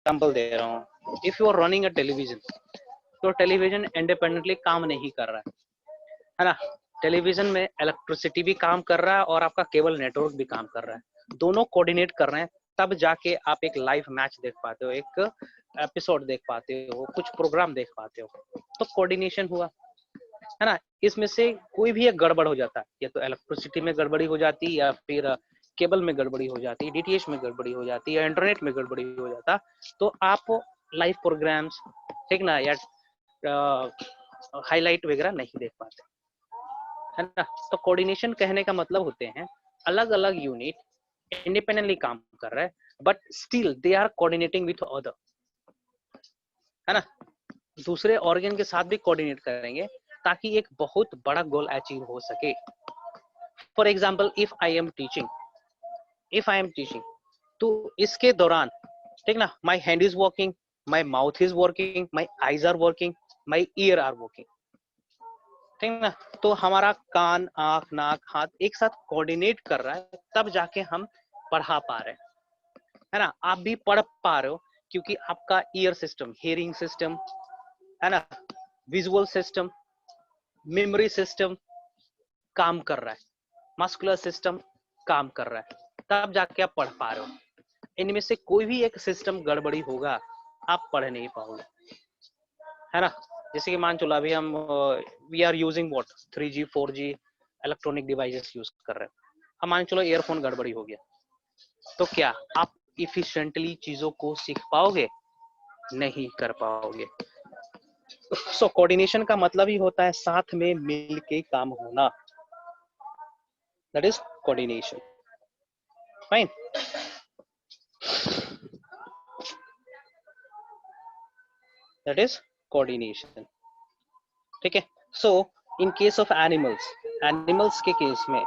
Example दे रहा हूँ, if you are running a television, तो टेलीविजन इंडिपेंडेंटली काम नहीं कर रहा है ना। टेलीविजन में इलेक्ट्रिसिटी भी काम कर रहा है और आपका केबल नेटवर्क भी काम कर रहा है, दोनों कोऑर्डिनेट कर रहे हैं, तब जाके आप एक लाइव मैच देख पाते हो, एक एपिसोड देख पाते हो, कुछ प्रोग्राम देख पाते हो, तो कोऑर्डिनेशन हुआ है ना। इसमें से कोई भी एक गड़बड़ हो जाता है, या तो इलेक्ट्रिसिटी में गड़बड़ी हो जाती, या फिर केबल में गड़बड़ी हो जाती, डीटीएच में गड़बड़ी हो जाती, या इंटरनेट में गड़बड़ी हो जाता, तो आप लाइव प्रोग्राम्स, ठीक ना, या हाईलाइट वगैरह नहीं देख पाते, है ना। तो कोऑर्डिनेशन कहने का मतलब होते हैं अलग अलग यूनिट इंडिपेंडेंटली काम कर रहे हैं, but still they are coordinating with other, है ना। दूसरे ऑर्गन के साथ भी कोऑर्डिनेट करेंगे ताकि एक बहुत बड़ा गोल अचीव हो सके। For example, if I am teaching, तो इसके दौरान, ठीक ना, my hand is working, my mouth is working, my eyes are working, my ear are working, ठीक ना। तो हमारा कान, आंख, नाक, हाथ एक साथ कोऑर्डिनेट कर रहा है, तब जाके हम पढ़ा पा रहे हैं, है ना। आप भी पढ़ पा रहे हो क्योंकि आपका ईयर सिस्टम, हियरिंग सिस्टम, है ना, विजुअल सिस्टम, मेमोरी सिस्टम काम कर रहा है, मस्कुलर सिस्टम काम कर रहा है, तब जाके आप पढ़ पा रहे हो। इनमें से कोई भी एक सिस्टम गड़बड़ी होगा, आप पढ़ नहीं पाओगे, है ना। जैसे कि मान चलो अभी हम we are using what 3G 4G electronic devices use कर रहे हैं, अब मान चलो ईयरफोन गड़बड़ी हो गया, तो क्या आप इफिशिएंटली चीजों को सीख पाओगे? नहीं कर पाओगे। सो कोऑर्डिनेशन का मतलब ही होता है साथ में मिल के काम होना, that is coordination. Fine, that is coordination, ठीक है। सो इन केस ऑफ एनिमल्स के केस में,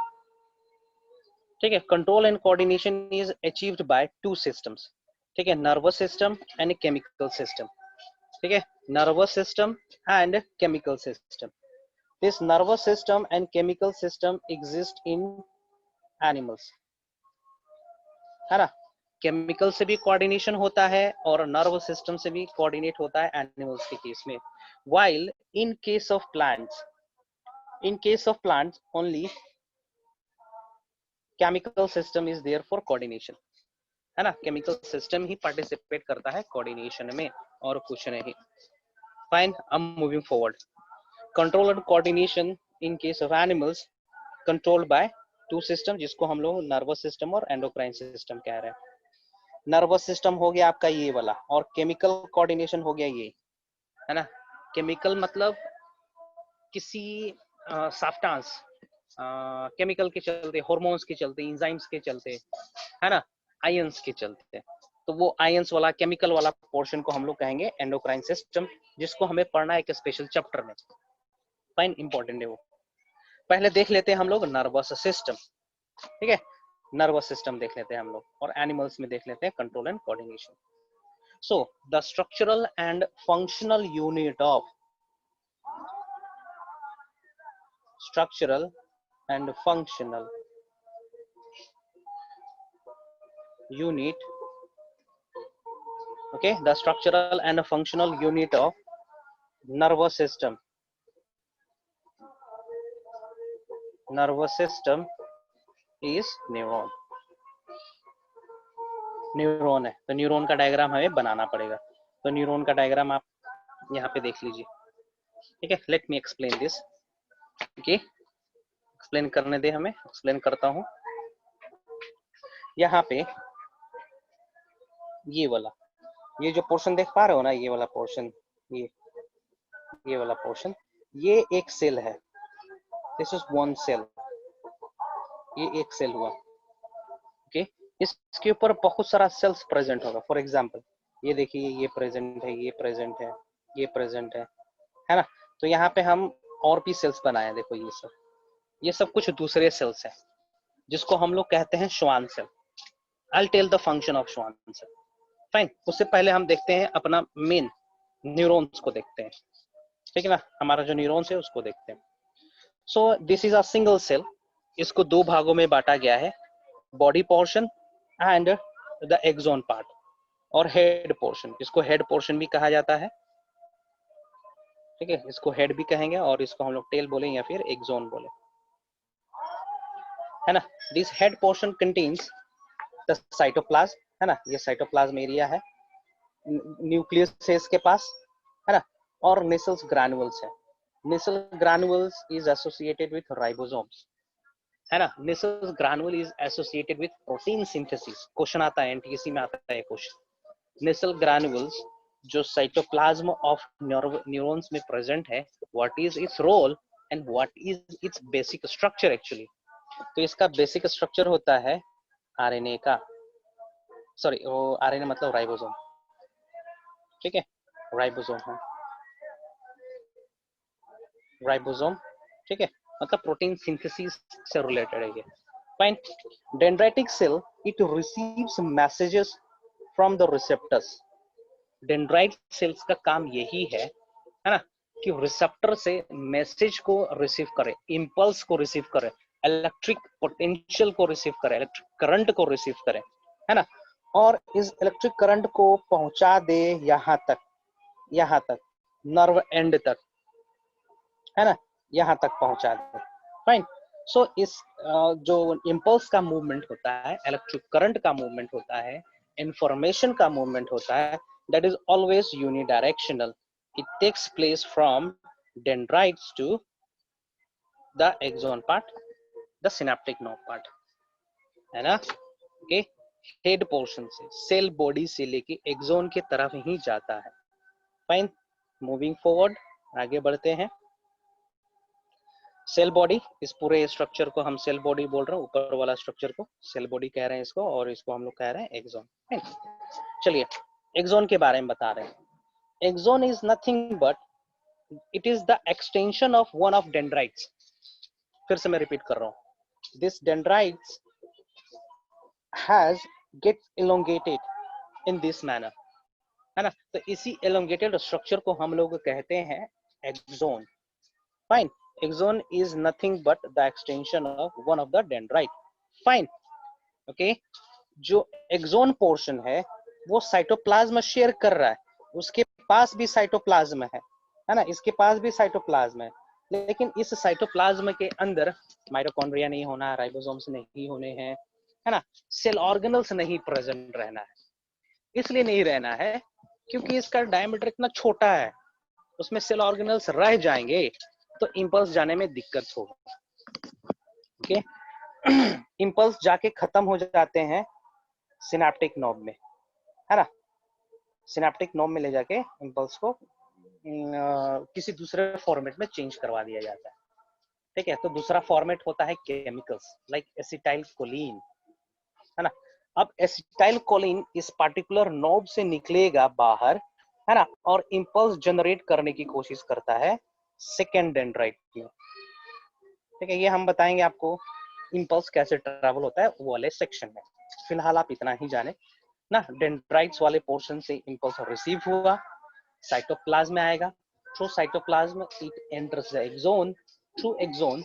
ठीक है, control and coordination is achieved by two systems, ठीक है, nervous system and chemical system, ठीक है, nervous system and chemical system. This nervous system and chemical system exist in animals, है ना। केमिकल से भी कोऑर्डिनेशन होता है और नर्व सिस्टम से भी कोऑर्डिनेट होता है एनिमल्स के केस में। While in case of plants only chemical system is there for coordination, है ना। केमिकल सिस्टम ही पार्टिसिपेट करता है कोऑर्डिनेशन में और कुछ नहीं। Fine, I am moving forward. Control and coordination in case of animals controlled by two system, जिसको हम लोग नर्वस सिस्टम और एंडोक्राइन सिस्टम कह रहे हैं। नर्वस सिस्टम हो गया आपका ये वाला, और केमिकल कोऑर्डिनेशन हो गया ये, है ना। केमिकल मतलब किसी सब्सटेंस, केमिकल के चलते, हार्मोन्स के चलते, एंजाइम्स के चलते, है ना, आयंस के चलते, तो वो आयंस वाला केमिकल वाला पोर्शन को हम लोग कहेंगे एंडोक्राइन सिस्टम, जिसको हमें पढ़ना है एक स्पेशल चैप्टर में। फाइन, इंपॉर्टेंट है वो। पहले देख लेते हैं हम लोग नर्वस सिस्टम, ठीक है, नर्वस सिस्टम देख लेते हैं हम लोग, और एनिमल्स में देख लेते हैं control and coordination. So the structural and functional unit of okay, the structural and functional unit of nervous system is neuron। Neuron है तो न्यूरॉन का डायग्राम हमें बनाना पड़ेगा, तो न्यूरॉन का डायग्राम आप यहाँ पे देख लीजिए, ठीक है। Let me explain this, okay, explain करने दे हमें, एक्सप्लेन करता हूँ। यहाँ पे ये वाला, ये जो पोर्शन देख पा रहे हो ना, ये वाला पोर्शन, ये वाला पोर्शन, ये एक सेल है, दिस इज वन सेल, ये एक सेल हुआ, ओके। इसके ऊपर बहुत सारा सेल्स प्रेजेंट होगा। फॉर एग्जांपल ये देखिए, ये प्रेजेंट है, ये प्रेजेंट है, ये प्रेजेंट है ना। तो यहाँ पे हम और भी सेल्स बनाए हैं, देखो ये सब कुछ दूसरे सेल्स हैं, जिसको हम लोग कहते हैं Schwann cell. I tell the function of Schwann cell. Fine, उससे पहले हम देखते हैं अपना मेन न्यूरॉन्स को देखते हैं, ठीक है ना, हमारा जो न्यूरॉन्स है उसको देखते हैं। So this is a single cell, इसको दो भागों में बांटा गया है, body portion and the axon part. और हेड पोर्शन, इसको हेड पोर्शन भी कहा जाता है, ठीक है, इसको हेड भी कहेंगे और इसको हम लोग टेल बोले या फिर एक्सोन बोले, है ना। This head portion contains the cytoplasm, है ना, ये साइटोप्लाज्म एरिया है, न्यूक्लियस है इसके पास, है ना, और नेसल्स ग्रैन्युल्स है। Nissl granules is associated with ribosomes, है ना, Nissl granule is associated with protein synthesis. Question आता है एनटीएससी में, आता है क्वेश्चन, नेसल ग्रैन्युल्स जो साइटोप्लाज्म ऑफ न्यूरॉन्स में प्रेजेंट है, what is its role and what is its basic structure actually. तो इसका बेसिक स्ट्रक्चर होता है आरएनए का, सॉरी वो आरएनए मतलब राइबोसोम, ठीक है, राइबोसोम है, राइबोसोम, ठीक है, मतलब प्रोटीन सिंथेसिस से रिलेटेड है ये। Fine. Dendritic cell it receives messages from the receptors. Dendrite cells का काम यही है ना, कि रिसेप्टर से मैसेज को रिसीव करे, इंपल्स को रिसीव करे, इलेक्ट्रिक पोटेंशियल को रिसीव करे, इलेक्ट्रिक करंट को रिसीव करे, है ना, और इस इलेक्ट्रिक करंट को पहुंचा दे यहाँ तक नर्व एंड तक, है ना, यहाँ तक पहुंचा दे। फाइन। सो इस जो इंपल्स का मूवमेंट होता है, इलेक्ट्रिक करंट का मूवमेंट होता है, इंफॉर्मेशन का मूवमेंट होता है, that is always unidirectional. It takes place from dendrites to the axon part, the synaptic nerve part, है ना, ओके। हेड पोर्शन से सेल बॉडी से लेके एक्सोन के तरफ ही जाता है। फाइन। मूविंग फॉरवर्ड, आगे बढ़ते हैं। सेल बॉडी, इस पूरे स्ट्रक्चर को हम सेल बॉडी बोल रहे हैं, ऊपर वाला स्ट्रक्चर को सेल बॉडी कह रहे हैं इसको, और इसको हम लोग कह रहे हैं एक्सोन। चलिए एक्सोन के बारे में बता रहे हैं। Axon is nothing but it is the extension of one of dendrites. फिर से मैं रिपीट कर रहा हूँ, this dendrites has get elongated in this manner, है ना, तो इसी elongated structure को हम लोग कहते हैं axon. Fine. Axon is nothing but the extension of one of the dendrite. Fine. Okay. जो axon portion है वो साइटोप्लाज्म शेयर कर रहा है, उसके पास भी साइटोप्लाज्म है ना, इसके पास भी साइटोप्लाज्म है, लेकिन इस साइटोप्लाज्म के अंदर माइटोकॉन्ड्रिया नहीं होना, राइबोसोम्स नहीं होने हैं, है ना, सेल ऑर्गेनल्स नहीं प्रेजेंट रहना है। इसलिए नहीं रहना है क्योंकि इसका डायमीटर इतना छोटा है, उसमें सेल ऑर्गेनल्स रह जाएंगे तो इंपल्स जाने में दिक्कत होगी। ओके। इंपल्स जाके खत्म हो जाते हैं सिनेप्टिक नोब में, है ना, सिनेप्टिक नोब में ले जाके इंपल्स को किसी दूसरे फॉर्मेट में चेंज करवा दिया जाता है, ठीक है। तो दूसरा फॉर्मेट होता है केमिकल्स लाइक एसिटाइल कोलिन, है ना। अब एसिटाइल कोलिन इस पार्टिकुलर नोब से निकलेगा बाहर, है ना, और इंपल्स जनरेट करने की कोशिश करता है सेकेंड डेंड्राइट में, ठीक है। ये हम बताएंगे आपको इंपल्स कैसे ट्रैवल होता है वो वाले सेक्शन में। फिलहाल आप इतना ही जाने ना, डेंड्राइट्स वाले पोर्शन से इंपल्स रिसीव हुआ, साइटोप्लाज्म में आएगा, through cytoplasm it enters the axon, through axon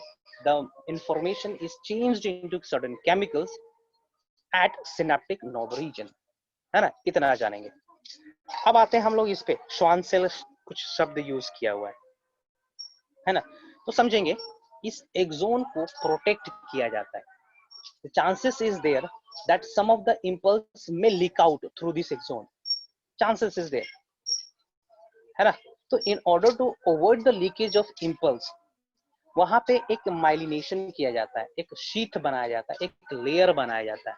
the information is changed into certain chemicals at synaptic knob region, है ना, इतना जानेंगे। अब आते हैं हम लोग इस पे, श्वान सेल कुछ शब्द यूज किया हुआ है ना, तो समझेंगे। इस एक्सोन को प्रोटेक्ट किया जाता है, the chances is there that some of the impulse may leak out through this axon, chances is there, है ना। तो in order to avoid the leakage of impulse वहां पे एक माइलिनेशन किया जाता है, एक शीथ बनाया जाता है, एक लेयर बनाया जाता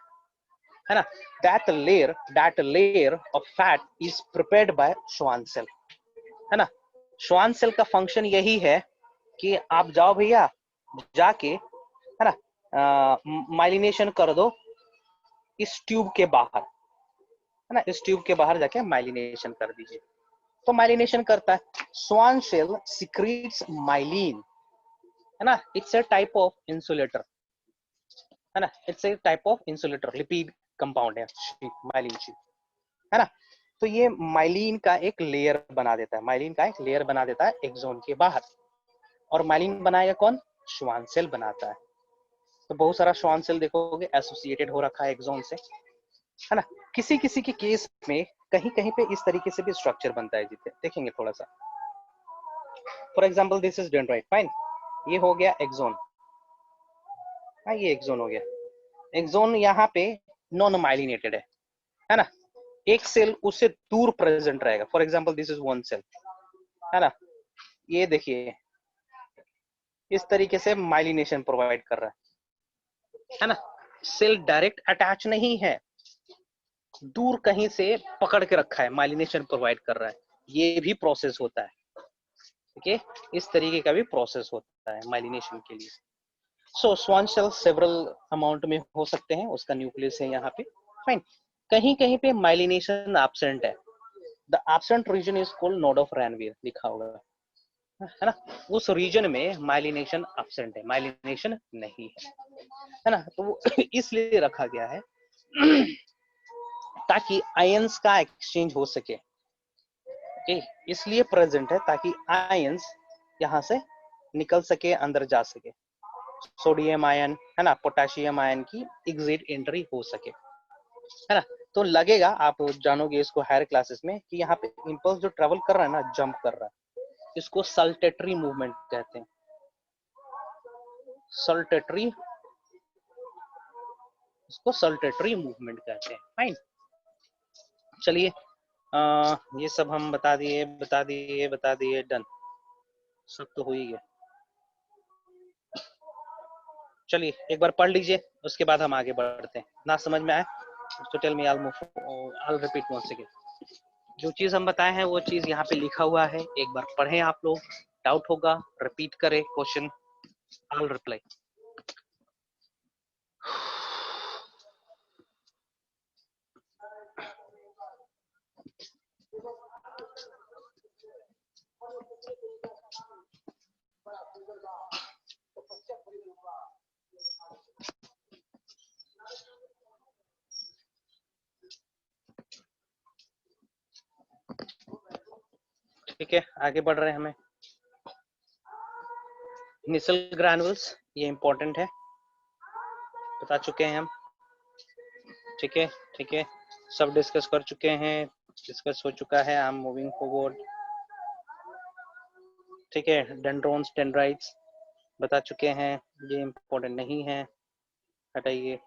है ना। that layer of fat is prepared by Schwann cell, है ना। Schwann cell का फंक्शन यही है कि आप जाओ भैया जाके, है ना, माइलिनेशन कर दो इस ट्यूब के बाहर, है ना, इस ट्यूब के बाहर जाके माइलिनेशन कर दीजिए। तो माइलिनेशन करता है, स्वान सेल सिक्रीट्स माइलिन, है ना, it's a type of insulator, है ना, it's a type of insulator, lipid compound है माइलिन शीट, है ना। तो ये माइलिन का एक लेयर बना देता है, माइलिन का एक लेयर बना देता है एक्सोन के बाहर, और माइलिन बनाएगा कौन, श्वान सेल बनाता है। तो बहुत सारा श्वान सेल देखोगे एसोसिएटेड हो रखा है एक्सोन से, है ना। किसी किसी के केस में कहीं कहीं पे इस तरीके से भी स्ट्रक्चर बनता है, जिसे देखेंगे थोड़ा सा। For example this is dendrite, fine, ये हो गया एक्सोन। हाँ, ये एक्सोन हो गया। एक्सोन यहाँ पे नॉन माइलिनेटेड है ना, एक सेल उससे दूर प्रेजेंट रहेगा। For example this is one cell, है ना, ये देखिए इस तरीके से माइलिनेशन प्रोवाइड कर रहा है ना। सेल डायरेक्ट अटैच नहीं है, दूर कहीं से पकड़ के रखा है, माइलिनेशन प्रोवाइड कर रहा है। ये भी प्रोसेस होता है, ठीक है, इस तरीके का भी प्रोसेस होता है माइलिनेशन के लिए। सो स्वान सेल सेवरल अमाउंट में हो सकते हैं, उसका न्यूक्लियस है यहाँ पे, फाइन। कहीं कहीं पे माइलिनेशन एब्सेंट है, the absent region is called node of Ranvier, लिखा होगा, है ना। उस रीजन में माइलिनेशन एब्सेंट है, माइलिनेशन नहीं है ना। तो वो इसलिए रखा गया है ताकि आयंस का एक्सचेंज हो सके, ओके, इसलिए प्रेजेंट है ताकि आयंस यहाँ से निकल सके, अंदर जा सके, सोडियम आयन, है ना, पोटेशियम आयन की एग्जिट एंट्री हो सके, है ना। तो लगेगा, आप जानोगे इसको हायर क्लासेस में, कि यहाँ पे इंपल्स जो ट्रेवल कर रहा है ना, जंप कर रहा है, इसको सल्टेटरी मूवमेंट कहते हैं, सल्टेटरी, इसको सल्टेटरी मूवमेंट कहते हैं, फाइन। चलिए, ये सब हम बता दिए, डन, सब तो हो ही गया। चलिए एक बार पढ़ लीजिए, उसके बाद हम आगे बढ़ते हैं। ना समझ में आए तो tell me, I'll repeat once again। जो चीज हम बताए हैं वो चीज यहाँ पे लिखा हुआ है, एक बार पढ़ें आप लोग, डाउट होगा रिपीट करें क्वेश्चन, I'll reply। ठीक है, आगे बढ़ रहे हैं हमें। निसल ग्रैनुल्स, ये इंपॉर्टेंट है, बता चुके हैं हम, ठीक है, ठीक है, सब डिस्कस कर चुके हैं, डिस्कस हो चुका है। आई एम मूविंग फॉरवर्ड, ठीक है। डेंड्रोन्स, डेंड्राइट्स बता चुके हैं, ये इंपॉर्टेंट नहीं है, हटाइए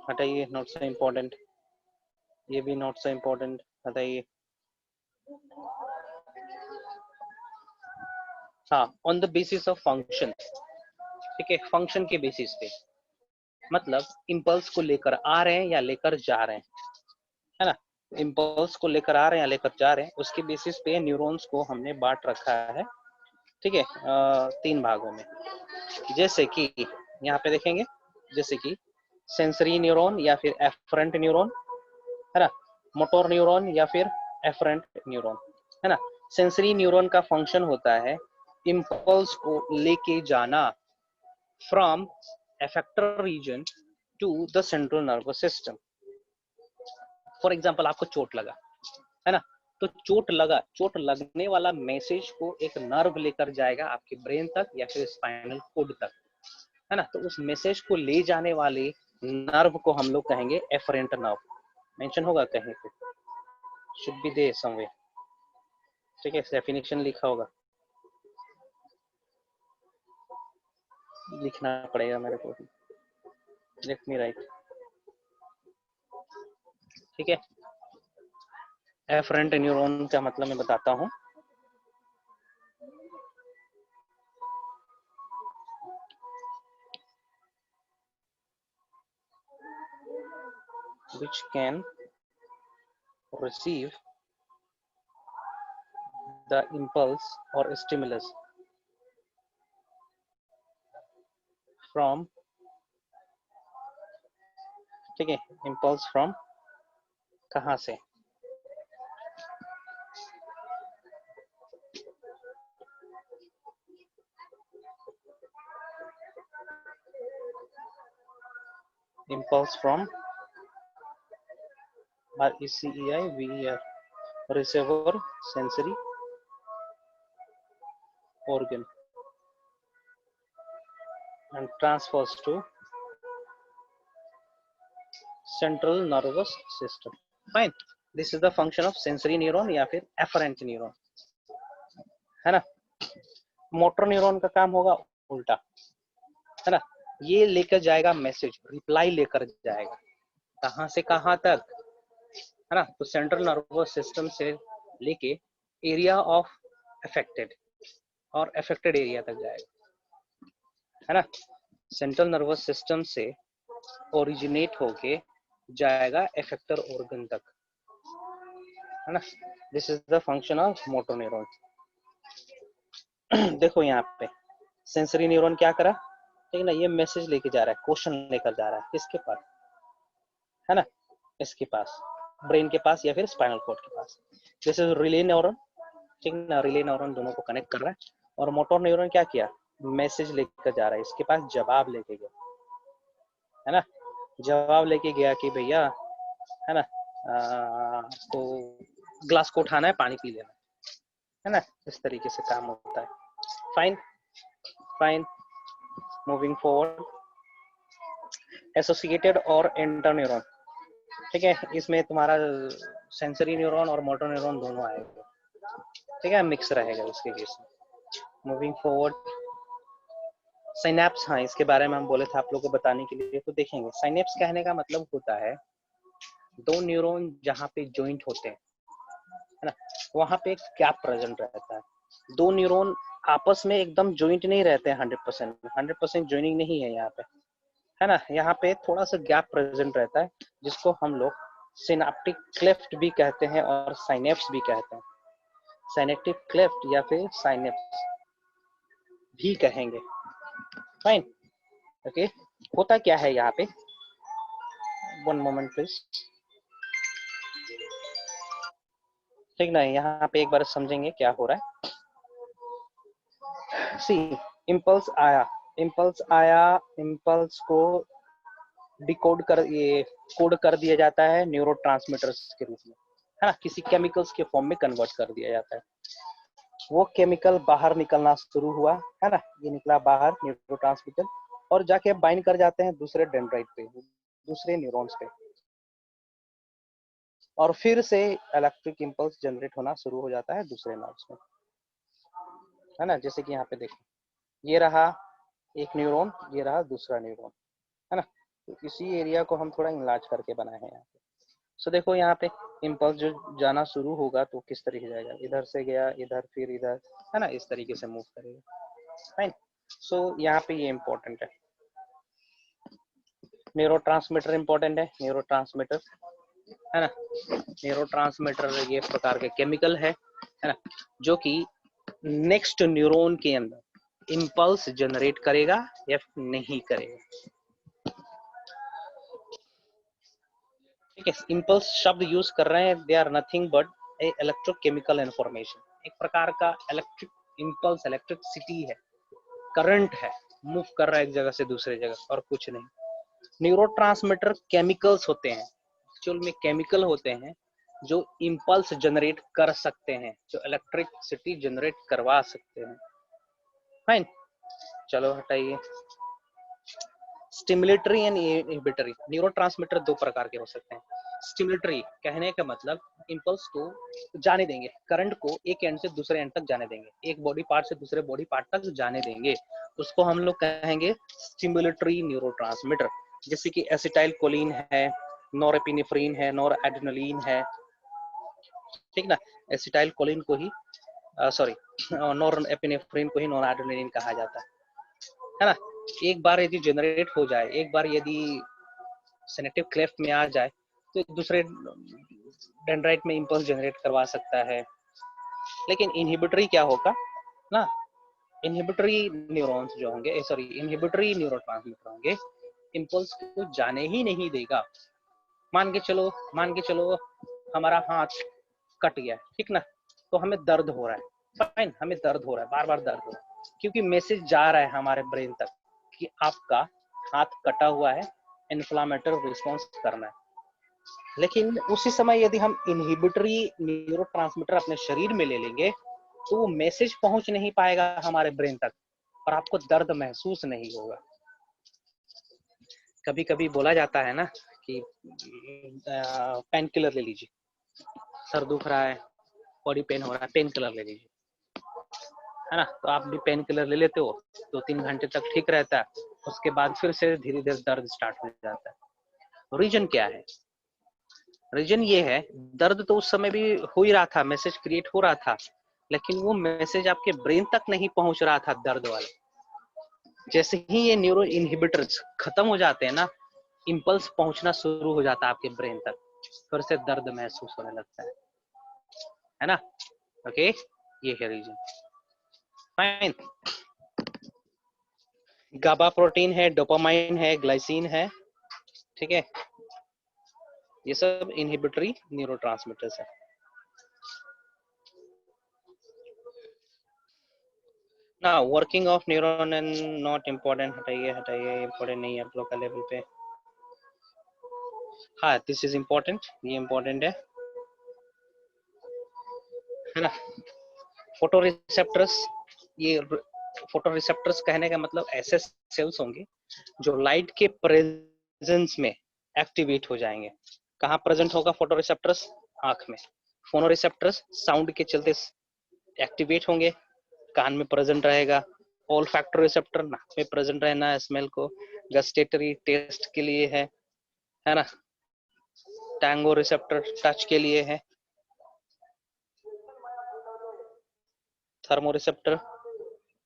हटाइए, नॉट सो इम्पोर्टेंट, ये भी नॉट सो इम्पोर्टेंट, हटाइए। हाँ, on the basis of function, ठीक है, फंक्शन के बेसिस पे, मतलब इम्पल्स को लेकर आ रहे हैं या लेकर जा रहे हैं, है ना। इम्पल्स को लेकर आ रहे हैं या लेकर जा रहे हैं, उसके बेसिस पे न्यूरॉन्स को हमने बांट रखा है, ठीक है, 3 भागों में। जैसे कि यहाँ पे देखेंगे, जैसे कि सेंसरी न्यूरॉन या फिर एफरेंट न्यूरॉन, है ना, मोटर न्यूरॉन या फिर एफरेंट न्यूरॉन, है ना। सेंसरी न्यूरॉन का फंक्शन होता है इम्पल्स को लेके जाना from effector region to the central nervous system. For example, आपको चोट लगा, है ना, तो चोट लगने वाला मैसेज को एक नर्व लेकर जाएगा आपके ब्रेन तक या फिर स्पाइनल कोड तक, है ना। तो उस मैसेज को ले जाने वाले नर्व को हम लोग कहेंगे एफरेंट नर्व, मेंशन होगा कहीं पे, शुड बी देयर समवेयर, ठीक है, डेफिनेशन लिखा होगा, लिखना पड़ेगा मेरे को, लेट मी राइट, ठीक है। एफरेंट न्यूरॉन का मतलब मैं बताता हूँ, which can receive the impulse or stimulus from, ठीक है, impulse from कहाँ से, impulse from RECEIVER, receiver sensory organ, and transfers to central nervous system. Fine, this is the function of sensory neuron या फिर एफरेंट न्यूरॉन, है ना। Motor neuron का काम होगा उल्टा, है ना। ये लेकर जाएगा मैसेज, रिप्लाई लेकर जाएगा, कहां से कहां तक, है ना। तो सेंट्रल नर्वस सिस्टम से लेके एरिया ऑफ अफेक्टेड और अफेक्टेड एरिया तक जाएगा, है ना। सेंट्रल नर्वस सिस्टम से ओरिजिनेट होके जाएगा अफेक्टर ऑर्गन तक, है ना। This is the function of motor neuron. देखो यहाँ पे सेंसरी न्यूरॉन क्या करा, ठीक है ना, ये मैसेज लेके जा रहा है, क्वेश्चन लेकर जा रहा है, किसके पास, है ना, इसके पास, ब्रेन के पास या फिर स्पाइनल कॉर्ड के पास। दिस इज रिले न्यूरॉन, ठीक है ना, रिले न्यूरॉन दोनों को कनेक्ट कर रहा है। और मोटर न्यूरॉन क्या किया, मैसेज लेकर जा रहा है, इसके पास जवाब लेके गया, है ना। जवाब लेके गया कि भैया, है ना, तो ग्लास को उठाना है, पानी पी लेना है ना। इस तरीके से काम होता है। Fine fine, moving forward. Associated और इंटरन्यूरॉन, ठीक है, इसमें तुम्हारा सेंसरी न्यूरॉन और मोटर न्यूरॉन दोनों आएंगे, ठीक है, मिक्स रहेगा इसके केस में। मूविंग फॉरवर्ड, साइनेप्स, हाँ इसके बारे में हम बोले थे आप लोगों को बताने के लिए, तो देखेंगे। साइनेप्स कहने का मतलब होता है दो न्यूरॉन जहाँ पे ज्वाइंट होते हैं, है ना, वहां पे एक गैप प्रेजेंट रहता है। दो न्यूरॉन आपस में एकदम ज्वाइंट नहीं रहते हैं 100% ज्वाइनिंग नहीं है यहाँ पे, है ना। यहाँ पे थोड़ा सा गैप प्रेजेंट रहता है, जिसको हम लोग सिनेप्टिक क्लेफ्ट भी कहते हैं और साइनेप्स भी कहते हैं। सिनेप्टिक क्लेफ्ट या फिर साइनेप्स भी कहेंगे। Fine, okay. होता क्या है यहाँ पे, वन मोमेंट प्लीज, ठीक ना। यहाँ पे एक बार समझेंगे क्या हो रहा है। सी, इम्पल्स आया, इम्पल्स को डिकोड कर, ये कोड कर दिया जाता है न्यूरोट्रांसमीटर्स के रूप में, है ना, किसी केमिकल्स के फॉर्म में कन्वर्ट कर दिया जाता है। वो केमिकल बाहर निकलना शुरू हुआ, है ना, ये निकला बाहर न्यूरोट्रांसमीटर, और जाके बाइंड कर जाते हैं दूसरे डेंड्राइट पे, दूसरे न्यूरॉन्स पे, और फिर से इलेक्ट्रिक इम्पल्स जनरेट होना शुरू हो जाता है दूसरे नर्व्स में, है ना। जैसे कि यहाँ पे देखो, ये रहा एक न्यूरॉन, ये रहा दूसरा न्यूरॉन, है ना। तो इसी एरिया को हम थोड़ा इनलार्ज करके बनाए हैं यहाँ पे। सो देखो यहाँ पे इम्पल्स जो जाना शुरू होगा तो किस तरीके जाएगा, इधर से गया इधर, फिर इधर, है ना, इस तरीके से मूव करेगा। फाइन, सो यहाँ पे ये इम्पोर्टेंट है, न्यूरोट्रांसमीटर इम्पोर्टेंट है, न्यूरोट्रांसमीटर, है ना। न्यूरोट्रांसमीटर ये प्रकार के केमिकल है ना, जो कि नेक्स्ट न्यूरॉन के अंदर इम्पल्स जनरेट करेगा या नहीं करेगा, ठीक है। इम्पल्स शब्द यूज कर रहे हैं, they are nothing but a electrochemical information, एक प्रकार का इलेक्ट्रिक इम्पल्स, इलेक्ट्रिसिटी है, करंट है, मूव कर रहा है एक जगह से दूसरे जगह, और कुछ नहीं। न्यूरोट्रांसमीटर केमिकल्स होते हैं, एक्चुअल में केमिकल होते हैं जो इम्पल्स जनरेट कर सकते हैं, जो इलेक्ट्रिसिटी जनरेट करवा सकते हैं। फाइन, चलो हटाइए। स्टिमुलेटरी एंड इनहिबिटरी, न्यूरोट्रांसमीटर दो प्रकार के हो सकते हैं। स्टिमुलेटरी कहने का मतलब इम्पल्स को जाने देंगे, करंट को एक एंड से दूसरे एंड तक जाने देंगे, एक बॉडी पार्ट से दूसरे बॉडी पार्ट तक जाने देंगे, उसको हम लोग कहेंगे स्टिमुलेटरी न्यूरोट्रांसमीटर। जैसे कि एसिटाइल कोलिन है, नॉरएपिनेफ्रिन है, नॉरएड्रेनालिन है, ठीक ना। एसिटाइल कोलिन को ही सॉरी नॉरएपिनेफ्रिन को ही नॉरएड्रेनालिन कहा जाता है ना। एक बार यदि जनरेट हो जाए, एक बार यदि सिनेप्टिक क्लेफ्ट में आ जाए, तो दूसरे डेंड्राइट में इम्पल्स जनरेट करवा सकता है। लेकिन इनहिबिटरी क्या होगा ना, इनहिबिटरी न्यूरॉन्स जो होंगे, सॉरी इनहिबिटरी न्यूरोट्रांसमीटर होंगे, इम्पल्स को जाने ही नहीं देगा। मान के चलो हमारा हाथ कट गया, ठीक ना, तो हमें दर्द हो रहा है, फाइन, हमें दर्द हो रहा है, बार बार दर्द हो रहा है, क्योंकि मैसेज जा रहा है हमारे ब्रेन तक कि आपका हाथ कटा हुआ है, इन्फ्लामेटरी रिस्पॉन्स करना है। लेकिन उसी समय यदि हम इनहिबिटरी न्यूरोट्रांसमीटर अपने शरीर में ले लेंगे, तो वो मैसेज पहुंच नहीं पाएगा हमारे ब्रेन तक, और आपको दर्द महसूस नहीं होगा। कभी कभी बोला जाता है ना कि पेन किलर ले लीजिए, सर दुख रहा है, बॉडी पेन हो रहा है, पेन किलर ले लीजिए, है ना। तो आप भी पेन किलर ले लेते हो, 2-3 घंटे तक ठीक रहता है, उसके बाद फिर से धीरे धीरे दर्द स्टार्ट हो जाता है। रीजन क्या है? रीजन ये है, दर्द तो उस समय भी हो ही रहा था, मैसेज क्रिएट हो रहा था, लेकिन वो मैसेज आपके ब्रेन तक नहीं पहुंच रहा था दर्द वाला। जैसे ही ये न्यूरो इनहिबिटर्स खत्म हो जाते हैं ना, इंपल्स पहुंचना शुरू हो जाता है आपके ब्रेन तक, फिर से दर्द महसूस होने लगता है ना। ओके, ये है रीजन। फाइन। गाबा प्रोटीन है, डोपामाइन है, ग्लाइसिन है, ठीक है, ये सब इनहिबिटरी न्यूरोट्रांसमीटर्स है। ना working of neuron and not important, हटाइए हटाइए, इम्पोर्टेंट नहीं है आप लोग का लेवल पे। हाँ, दिस इज इम्पोर्टेंट, ये इम्पोर्टेंट है ना। फोटो रिसेप्टर्स, ये फोटो रिसेप्टर्स कहने का मतलब ऐसे सेल्स होंगे जो लाइट के प्रेजेंस में एक्टिवेट हो जाएंगे। कहाँ प्रेजेंट होगा फोटो रिसेप्टर्स? आंख में। फोनो रिसेप्टर्स साउंड के चलते एक्टिवेट होंगे, कान में प्रेजेंट रहेगा। ऑल फैक्टर रिसेप्टर नाक में प्रेजेंट रहना है स्मेल को, गस्टेटरी टेस्ट के लिए है ना। टैंगो रिसेप्टर टच के लिए है। थर्मो रिसेप्टर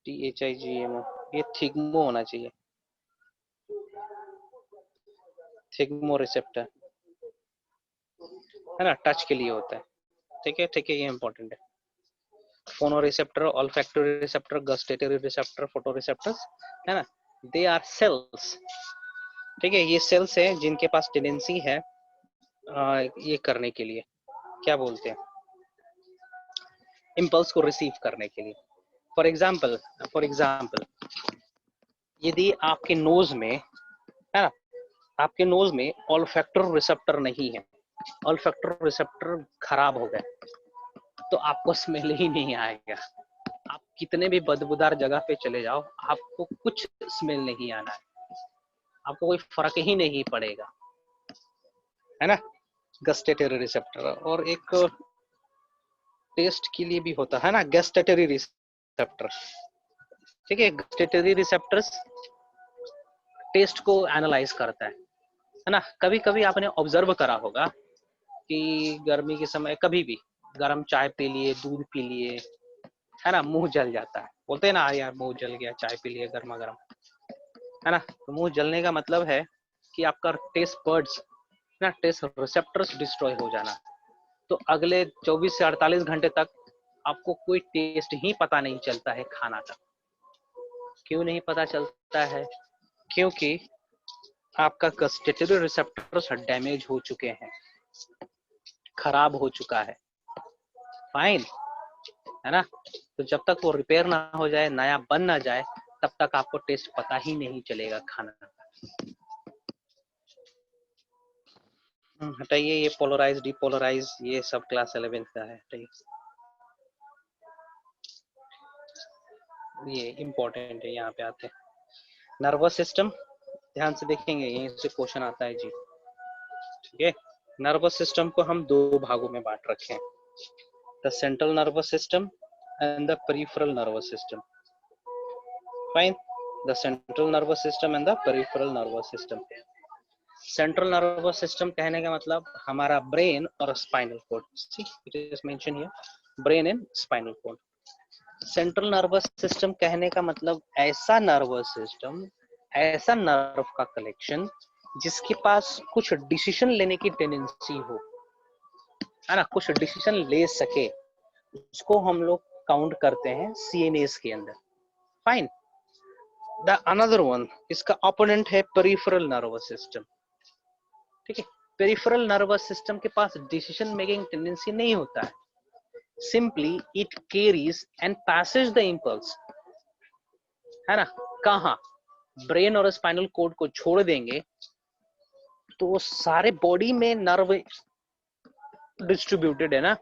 THIGMO, ये थिग्मो होना चाहिए, थिग्मो रिसेप्टर है ना, टच के लिए होता है। ठीक है ठीक है, ये इंपॉर्टेंट है। फोनो receptor, olfactory receptor, gustatory receptor, photo receptors है ना, दे आर सेल्स। ठीक है, ये सेल्स है जिनके पास टेंडेंसी है ये करने के लिए, क्या बोलते हैं, इम्पल्स को रिसीव करने के लिए। फॉर एग्जाम्पल यदि आपके नोज में है ना, आपके नोज में ऑल्फैक्टर रिसेप्टर नहीं है, ऑल्फैक्टर रिसेप्टर खराब हो गए, तो आपको स्मेल ही नहीं आएगा। आप कितने भी बदबूदार जगह पे चले जाओ, आपको कुछ स्मेल नहीं आना है, आपको कोई फर्क ही नहीं पड़ेगा, है ना। गस्टेटरी रिसेप्टर, और एक टेस्ट के लिए भी होता है ना, गस्टेटरी रिसेप्टर। ठीक है, गस्टेटरी रिसेप्टर्स टेस्ट को एनालाइज करता है ना। कभी कभी आपने ऑब्जर्व करा होगा कि गर्मी के समय कभी भी गर्म चाय पी लिए, दूध पी लिए, है ना, मुंह जल जाता है, बोलते हैं ना यार मुंह जल गया, चाय पी लिए गर्मा गर्म, है ना। तो मुंह जलने का मतलब है कि आपका टेस्ट बर्ड्स ना, टेस्ट रिसेप्टर्स डिस्ट्रॉय हो जाना। तो अगले 24 से 48 घंटे तक आपको कोई टेस्ट ही पता नहीं चलता है खाना का। क्यों नहीं पता चलता है? क्योंकि आपका गस्टेटरी रिसेप्टर्स डैमेज हो चुके हैं, खराब हो चुका है। फाइन, है ना। तो जब तक वो रिपेयर ना हो जाए, नया बन ना जाए, तब तक आपको टेस्ट पता ही नहीं चलेगा खाना का। हटाइए, ये पोलराइज डिपोलराइज ये सब क्लास 11 का है, हटाइए, ये इम्पोर्टेंट है। यहाँ पे आते हैं नर्वस सिस्टम, ध्यान से देखेंगे, यहीं से क्वेश्चन आता है जी। ठीक है, नर्वस सिस्टम को हम दो भागों में बांट रखे हैं, the central nervous system and the peripheral nervous system. Fine, the central nervous system and the peripheral nervous system. Central nervous system कहने का मतलब हमारा ब्रेन और spinal cord, see it is mention here, brain and spinal cord. Central nervous system कहने का मतलब ऐसा nervous system, ऐसा नर्व का कलेक्शन जिसके पास कुछ डिसीजन लेने की टेंडेंसी हो, है ना, कुछ डिसीजन ले सके, उसको हम लोग काउंट करते हैं CNS के अंदर। फाइन, द अनदर वन, इसका ओपोनेंट है पेरिफेरल नर्वस सिस्टम। ठीक है, पेरिफेरल नर्वस सिस्टम के पास डिसीजन मेकिंग टेंडेंसी नहीं होता है, simply it carries and passes the impulse, है ना। कहाँ? ब्रेन और स्पाइनल कोड को छोड़ देंगे तो वो सारे बॉडी में नर्व डिस्ट्रीब्यूटेड है ना,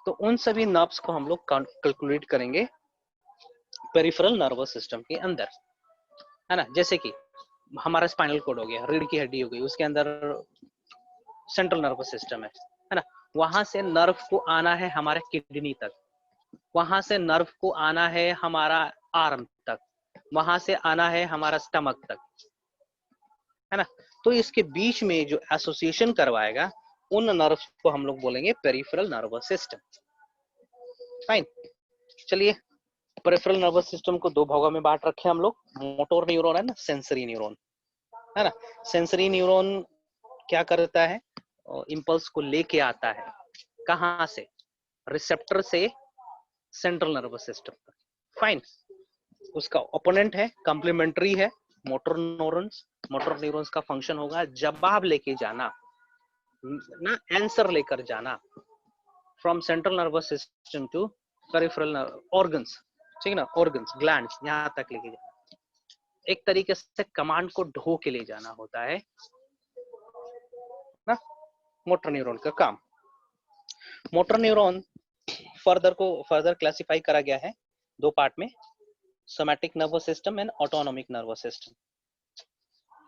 तो उन सभी नर्व्स को हम लोग कैलकुलेट करेंगे पेरिफेरल नर्वस सिस्टम के अंदर, है ना। जैसे कि हमारा स्पाइनल कोड हो गया, रीढ़ की हड्डी हो गई, उसके अंदर सेंट्रल नर्वस सिस्टम है ना। वहां से नर्व को आना है हमारे किडनी तक, वहां से नर्व को आना है हमारा आर्म तक, वहां से आना है हमारा स्टमक तक, है ना। तो इसके बीच में जो एसोसिएशन करवाएगा उन नर्व्स को हम लोग बोलेंगे पेरिफेरल नर्वस सिस्टम। फाइन, चलिए पेरिफेरल नर्वस सिस्टम को दो भागों में बांट रखे हम लोग, मोटोर न्यूरॉन है ना, सेंसरी न्यूरॉन है ना। सेंसरी न्यूरॉन क्या करता है, इंपल्स को लेके आता है कहां से, रिसेप्टर से सेंट्रल नर्वस सिस्टम तक। फाइन, उसका ओपोनेंट है, कॉम्प्लीमेंट्री है, मोटर न्यूरॉन्स। मोटर न्यूरॉन्स का फंक्शन होगा जवाब लेके जाना ना, आंसर लेकर जाना, from central nervous system to peripheral organs, ठीक है ना, ऑर्गन्स ग्लैंड्स यहां तक लेके जाना। एक तरीके से कमांड को ढो के ले जाना होता है ना, मोटर न्यूरॉन का काम। मोटर न्यूरॉन फर्दर क्लासिफाई करा गया है दो पार्ट में, somatic nervous system and autonomic nervous system,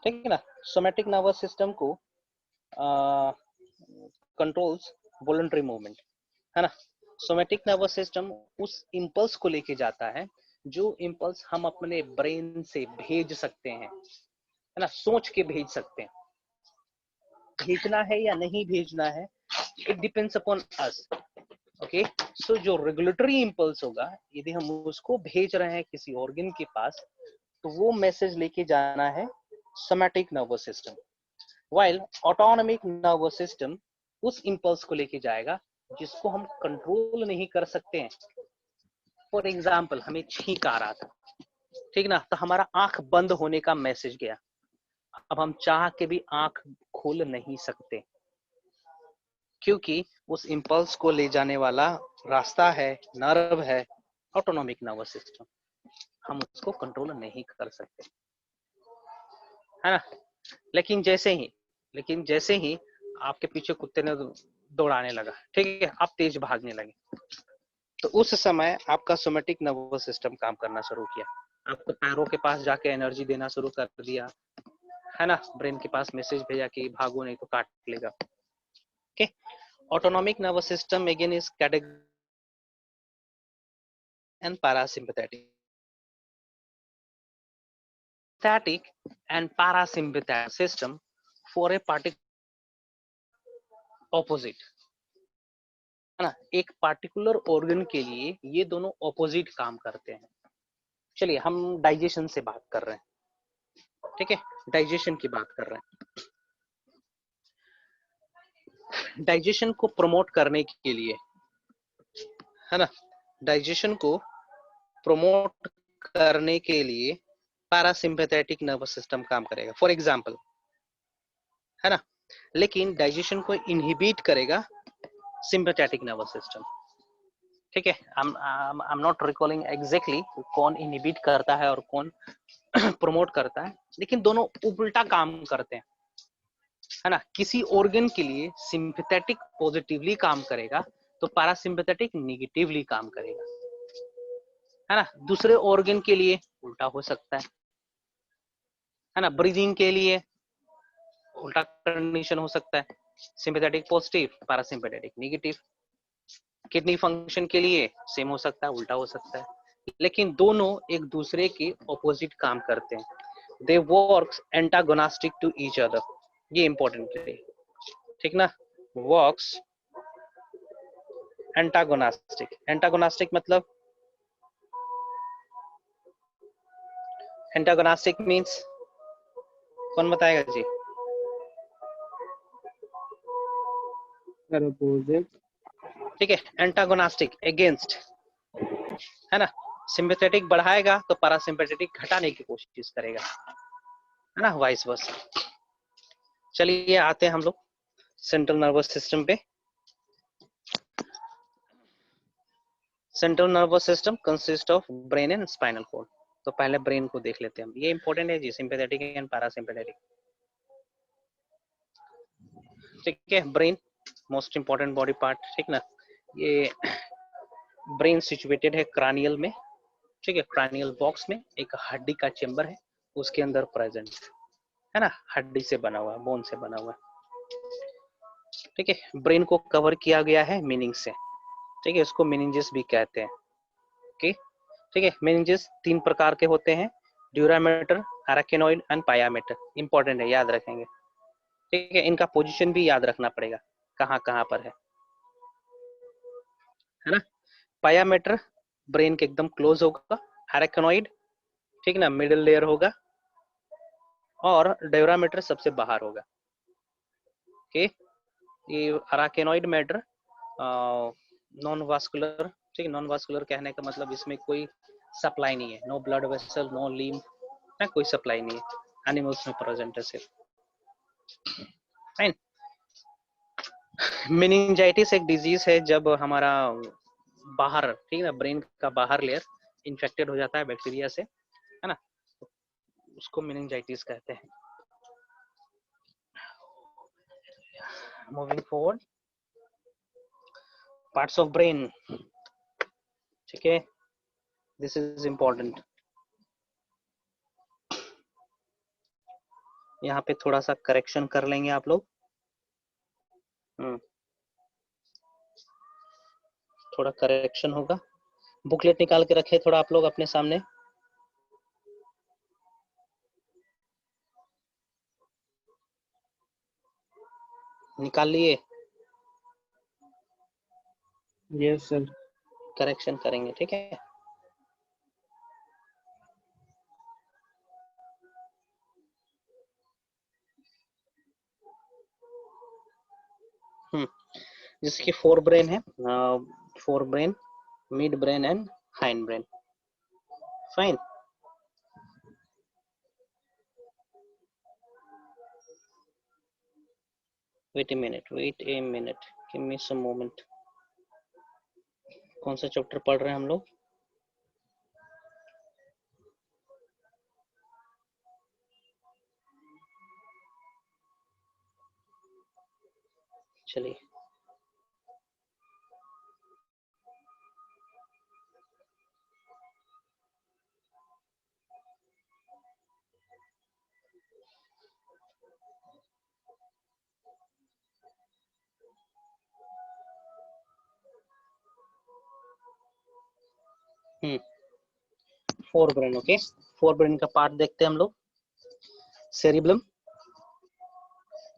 ठीक है ना। सोमैटिक नर्वस सिस्टम को कंट्रोल्स वॉलंटरी मूवमेंट, है ना। सोमैटिक नर्वस सिस्टम उस इंपल्स को लेके जाता है जो इंपल्स हम अपने ब्रेन से भेज सकते हैं, है ना, सोच के भेज सकते हैं। भेजना है या नहीं भेजना है, it depends upon us. Okay, so जो रेगुलेटरी इंपल्स होगा, यदि हम उसको भेज रहे हैं किसी ऑर्गन के पास, तो वो मैसेज लेके जाना है somatic nervous system. While autonomic nervous system उस इंपल्स को लेके जाएगा जिसको हम कंट्रोल नहीं कर सकते हैं। फॉर एग्जाम्पल, हमें छींक आ रहा था, ठीक ना, तो हमारा आंख बंद होने का मैसेज गया। अब हम चाह के भी आंख खोल नहीं सकते, क्योंकि उस इंपल्स को ले जाने वाला रास्ता है, नर्व है, ऑटोनॉमिक नर्वस सिस्टम। हम उसको कंट्रोल नहीं कर सकते, है ना। लेकिन जैसे ही आपके पीछे कुत्ते ने दौड़ाने लगा, ठीक है, आप तेज भागने लगे, तो उस समय आपका सोमैटिक नर्वस सिस्टम काम करना शुरू किया, आपको पैरों के पास जाके एनर्जी देना शुरू कर दिया, है ना, ब्रेन के पास मैसेज भेजा कि भागो नहीं तो काट लेगा। Okay, autonomic nervous system again is category and parasympathetic. Sympathetic and parasympathetic system for a particular opposite, है ना, एक पार्टिकुलर ऑर्गन के लिए ये दोनों ऑपोजिट काम करते हैं। चलिए हम डाइजेशन से बात कर रहे हैं, ठीक है, डाइजेशन की बात कर रहे हैं। डाइजेशन को प्रमोट करने के लिए, है ना, डाइजेशन को प्रमोट करने के लिए पैरासिम्पैथेटिक नर्वस सिस्टम काम करेगा, फॉर एग्जांपल, है ना। लेकिन डाइजेशन को इनहिबिट करेगा सिंपैथेटिक नर्वस सिस्टम, ठीक है। I am not recalling exactly कौन इनहिबिट करता है और कौन प्रमोट करता है, लेकिन दोनों उल्टा काम करते हैं, है ना। किसी ऑर्गन के लिए सिंपैथेटिक पॉजिटिवली काम करेगा तो पैरासिम्पैथेटिक नेगेटिवली काम करेगा, है ना। दूसरे ऑर्गन के लिए उल्टा हो सकता है ना। ब्रीदिंग के लिए उल्टा कंडीशन हो सकता है, sympathetic positive, parasympathetic negative. Kidney function के लिए सेम हो सकता है, उल्टा हो सकता है, लेकिन दोनों एक दूसरे के ऑपोजिट काम करते हैं। They works antagonistic to each other, ये इंपॉर्टेंट है, ठीक ना। वर्क्स एंटागोनास्टिक, एंटागोनास्टिक मतलब, एंटागोनास्टिक मींस कौन बताएगा जी? अपोजिट, ठीक है, एंटागोनास्टिक अगेंस्ट, है ना। सिंपैथेटिक बढ़ाएगा तो पैरासिम्पैथेटिक घटाने की कोशिश करेगा, है ना, वाइस वर्सा। चलिए आते हैं हम लोग सेंट्रल नर्वस सिस्टम पे। Central nervous system consist of brain and spinal cord. तो पहले ब्रेन को देख लेते हैं हम, ये इंपॉर्टेंट है जी, सिंपैथेटिक एंड पैरासिम्पैथेटिक, ठीक है। Brain most important body part, ठीक ना। ये ब्रेन सिचुएटेड है क्रानियल में, ठीक है, क्रानियल बॉक्स में एक हड्डी का चेंबर है, उसके अंदर प्रेजेंट, है ना, हड्डी से बना हुआ, बोन से बना हुआ। ठीक है, ब्रेन को कवर किया गया है मीनिंग से। ठीक है, उसको मेनिंजेस भी कहते हैं। ओके, ठीक है, मेनिंजेस 3 प्रकार के होते हैं, ड्यूरामेटर, अराकेनोइड एंड पायामेटर। इंपॉर्टेंट है, याद रखेंगे। ठीक है, इनका पोजीशन भी याद रखना पड़ेगा, कहाँ कहाँ पर है ना। पायामेटर ब्रेन के एकदम क्लोज होगा, अराकेनोइड ठीक ना मिडिल लेयर होगा, और ड्यूरामेटर सबसे बाहर होगा। ओके, ये अराकेनोइड मैटर नॉन वास्कुलर, ठीक है, नॉन वास्कुलर कहने का मतलब इसमें कोई सप्लाई नहीं है, no blood vessel, no lymph, ना कोई सप्लाई नहीं है, एनिमल्स में प्रेजेंट है सिर्फ। फाइन। मेनिंजाइटिस एक डिजीज है जब हमारा बाहर, ठीक है ना, ब्रेन का बाहर लेयर इन्फेक्टेड हो जाता है बैक्टीरिया से, है ना, उसको मेनिंजाइटिस कहते हैं। Moving forward, parts of brain. ठीक है, दिस इज इम्पोर्टेंट। यहाँ पे थोड़ा सा करेक्शन कर लेंगे आप लोग। थोड़ा करेक्शन होगा, बुकलेट निकाल के रखे थोड़ा आप लोग अपने सामने। निकाल लिए? Yes sir. करेक्शन करेंगे, ठीक है। जिसकी 4 ब्रेन है, 4 brain, mid brain and hind brain. Fine. Wait a minute, give me some moment. कौन सा चैप्टर पढ़ रहे हैं हम लोग? चलिए, हम्म 4 ब्रेन। ओके, 4 ब्रेन का पार्ट देखते हैं हम लोग। सेरिब्लम,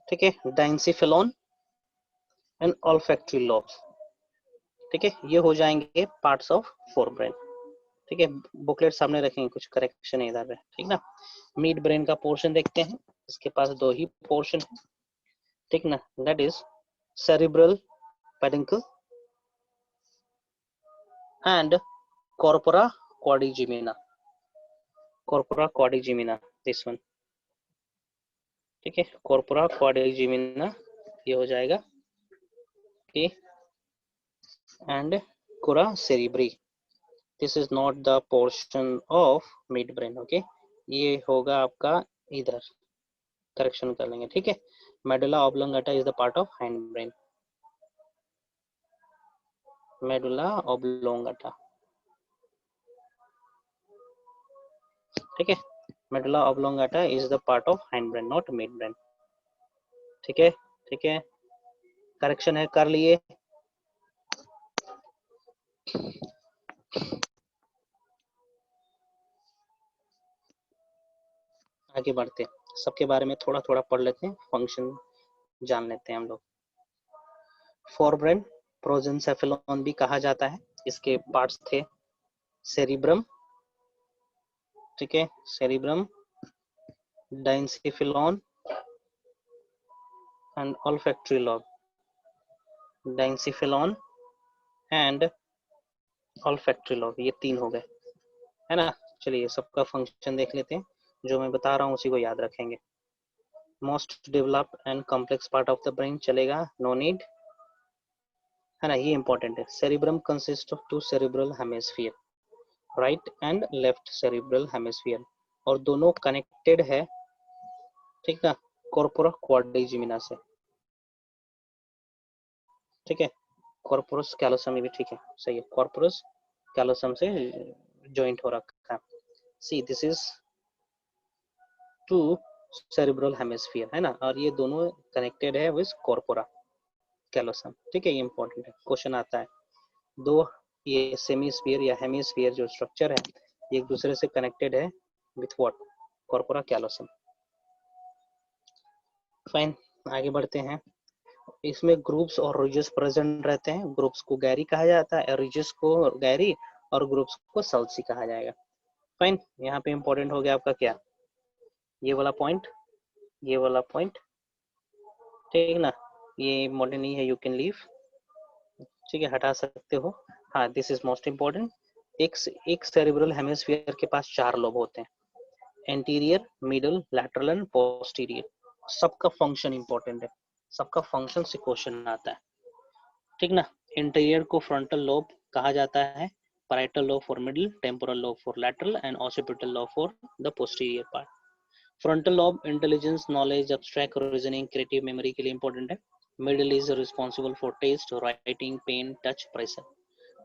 ठीक है, डाइंसिफेलोन एंड ऑल्फैक्टरी लोब। ठीक है, ये हो जाएंगे पार्ट्स ऑफ 4 ब्रेन। ठीक है, बुकलेट सामने रखेंगे, कुछ करेक्शन है इधर पे, ठीक ना। मिड ब्रेन का पोर्शन देखते हैं, इसके पास 2 ही पोर्शन है, ठीक ना, that is cerebral peduncle and corpora quadrigemina, corpora quadrigemina, this one. ठीक है, corpora quadrigemina ये हो जाएगा, okay, and cura cerebri, this is not the portion of mid brain. Okay, ये होगा आपका इधर, करेक्शन कर लेंगे, ठीक है। Medulla oblongata is the part of hind brain, medulla oblongata, ठीक है, medulla oblongata is the part of hind brain, not mid brain. ठीक है, ठीक है, करेक्शन है, कर लिए। आगे बढ़ते हैं, सबके बारे में थोड़ा थोड़ा पढ़ लेते हैं, फंक्शन जान लेते हैं हम लोग। फोरब्रेन प्रोजेंसेफेलॉन भी कहा जाता है, इसके पार्ट्स थे सेरिब्रम, ठीक है, cerebrum, diencephalon and olfactory lobe, diencephalon and olfactory lobe, ये 3 हो गए, है ना। चलिए सबका फंक्शन देख लेते हैं, जो मैं बता रहा हूँ उसी को याद रखेंगे। Most developed and complex part of the brain चलेगा, नो नीड, है ना, ये इंपॉर्टेंट है। Cerebrum consist of 2 cerebral hemisphere, right and left cerebral hemisphere, और दोनों कनेक्टेड है, ठीक है, कॉर्पोरा क्वाड्रिजेमिना से, ठीक है, कॉर्पोरस कैलोसम भी ठीक है, सही है, कॉर्पोरस कैलोसम से जॉइंट हो रखा है। See this is 2 cerebral hemisphere, है ना, और ये दोनों कनेक्टेड है विद कॉर्पोरा कैलोसम। ठीक है, ये इंपॉर्टेंट है, क्वेश्चन आता है। दो ये सेमीस्फीयर या हेमिस्फीयर जो स्ट्रक्चर है ये एक दूसरे से कनेक्टेड है with what, corpora callosum. Fine, आगे बढ़ते हैं। इसमें ग्रुप्स और रिजेस प्रेजेंट रहते हैं। ग्रुप्स को गैरी कहा जाता है, रिजेस को गैरी, और ग्रुप्स को सल्सी कहा जाएगा। फाइन, यहाँ पे इंपॉर्टेंट हो गया आपका क्या, ये वाला पॉइंट, ये वाला पॉइंट, ठीक ना, ये इंपॉर्टेंट नहीं है, यू कैन लीव, ठीक है, हटा सकते हो। हाँ, दिस इज मोस्ट इंपॉर्टेंट। एक सेरिब्रल हेमिस्फीयर के पास 4 लोब होते हैं, anterior, middle, lateral and posterior. सबका फंक्शन इंपॉर्टेंट है, सबका फंक्शन से क्वेश्चन आता है, ठीक ना। इंटीरियर को फ्रंटल लोब कहा जाता है, parietal lobe for middle, temporal lobe for lateral and occipital lobe for the posterior part. Frontal lobe intelligence, knowledge, abstract reasoning, creative memory के लिए important है। Middle is responsible for taste, writing, pain, touch, pressure.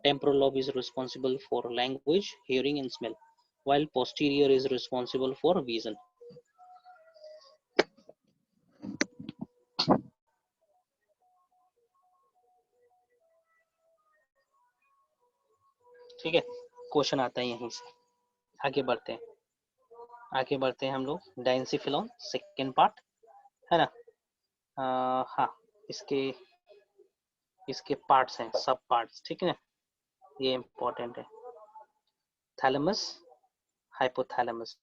Temporal lobe is responsible for language, hearing and smell, while posterior is responsible for vision. ठीक है, question आता है यहीं से। आगे बढ़ते हैं, आगे बढ़ते हैं हम लोग। डाइंसिफिलॉन सेकेंड पार्ट, है ना। हाँ, इसके पार्ट्स हैं, सब पार्ट्स, ठीक है ना, ये इंपॉर्टेंट है। थैलेमस, हाइपोथैलेमस,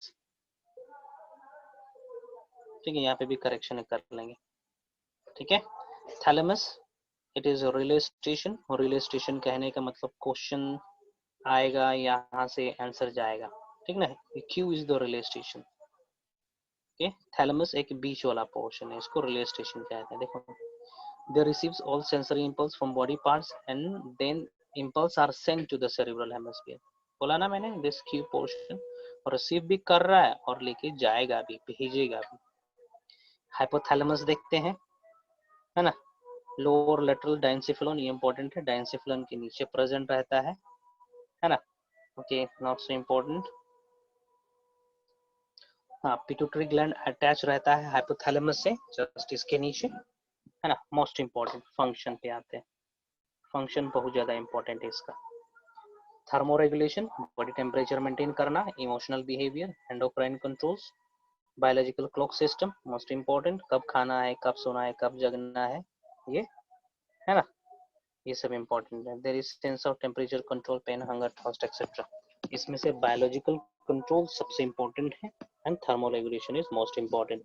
ठीक है, यहाँ पे भी करेक्शन कर लेंगे, ठीक है। Thalamus, it is relay station, relay station कहने का मतलब क्वेश्चन आएगा यहाँ से आंसर जाएगा, ठीक ना। Q is the relay station, okay. Thalamus एक बीच वाला पोर्शन है, इसको रिले स्टेशन कहते हैं। देखो, they receives all sensory impulse from body parts and then impulse are sent to the cerebral hemisphere. बोला ना मैंने, this Q portion रिसीव भी कर रहा है और लेके जाएगा भी, भेजेगा भी। हाइपोथैलेमस देखते हैं, है ना। लोअर लेटरल डाइंसिफिलोन, ये इंपॉर्टेंट है, डाइंसिफिलोन के नीचे प्रेजेंट रहता है ना। Okay, not so important. हाँ, पिट्यूटरी ग्लैंड अटैच रहता है हाइपोथैलेमस से, जस्ट इसके नीचे, है ना। मोस्ट इम्पोर्टेंट फंक्शन पे आते हैं, फंक्शन बहुत ज्यादा इंपॉर्टेंट है इसका। थर्मोरेगुलेशन, बॉडी टेम्परेचर मेंटेन करना, emotional behaviour, endocrine controls, biological clock system, most important, कब खाना है, कब सोना है, कब जगना है, ये, है ना, ये सब इंपॉर्टेंट है। There is sense of temperature control, pain, hunger, thirst etcetera. इसमें से बायोलॉजिकल कंट्रोल सबसे इंपॉर्टेंट है and thermoregulation is most important.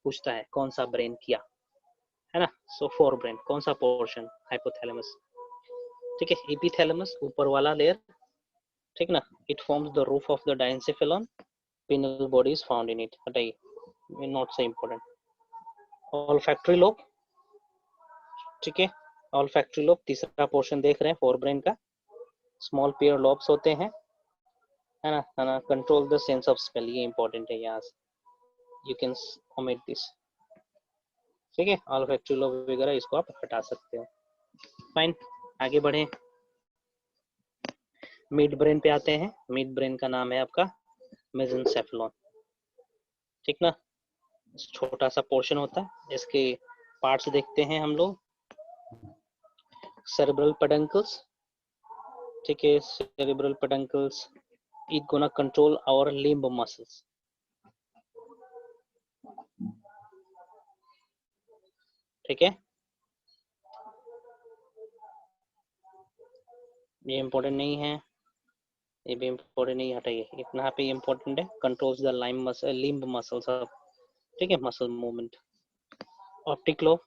पूछता है कौन सा ब्रेन किया, है ना। सो फोर ब्रेन, कौन सा पोर्शन, हाइपोथैलेमस, ठीक है। एपिथैलेमस ऊपर वाला लेयर, ठीक ना, it forms the roof of the diencephalon, pineal body is found in it, हटाइए, not so important. Olfactory lobe, ठीक है, ऑल्फैक्टरी लोब तीसरा पोर्शन देख रहे हैं फोर ब्रेन का। स्मॉल पेयर लॉब्स होते हैं, है ना, control the sense of smell, ये इंपॉर्टेंट है, यहाँ से यू कैन ओमिट दिस, ठीक है। ऑल्फैक्टरी लोब वगैरह इसको आप हटा सकते हो। फाइन, आगे बढ़े, मिड ब्रेन पे आते हैं। मिड ब्रेन का नाम है आपका मेसेनसेफेलॉन, ठीक ना, छोटा सा पोर्शन होता है। इसके पार्ट्स देखते हैं हम लोग। सेरेब्रल पेडंकल्स, ठीक है, cerebral peduncles it gonna control our limb muscles, ठीक है। ये इंपॉर्टेंट नहीं है, ये भी इंपॉर्टेंट नहीं, हटाइए, इतना पे इंपॉर्टेंट है, controls the lime muscle, limb muscles, ठीक है, मसल मूवमेंट। ऑप्टिक लोब,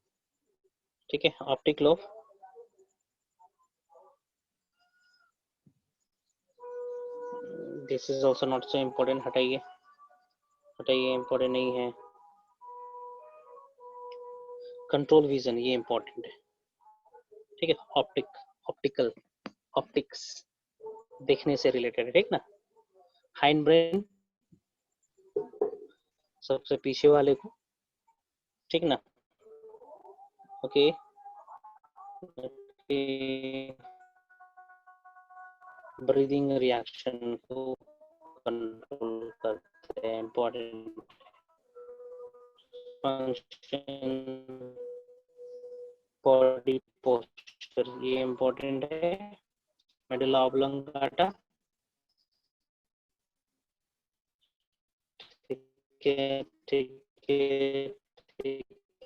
ठीक है, optic lobe, this is also not so important, हटाइए, हटाइए, इम्पोर्टेंट नहीं है। कंट्रोल विजन, ये इंपॉर्टेंट है, ठीक है। ऑप्टिकल, ऑप्टिक्स देखने से रिलेटेड है, ठीक ना। हाइंड ब्रेन सबसे पीछे वाले को, ठीक ना, ओके, ब्रीदिंग रिएक्शन को कंट्रोल करते हैं, इंपॉर्टेंट, फंक्शन, बॉडी पोस्चर, ये इम्पोर्टेंट है। मेडुला ऑब्लोंगाटा, ठीक है ठीक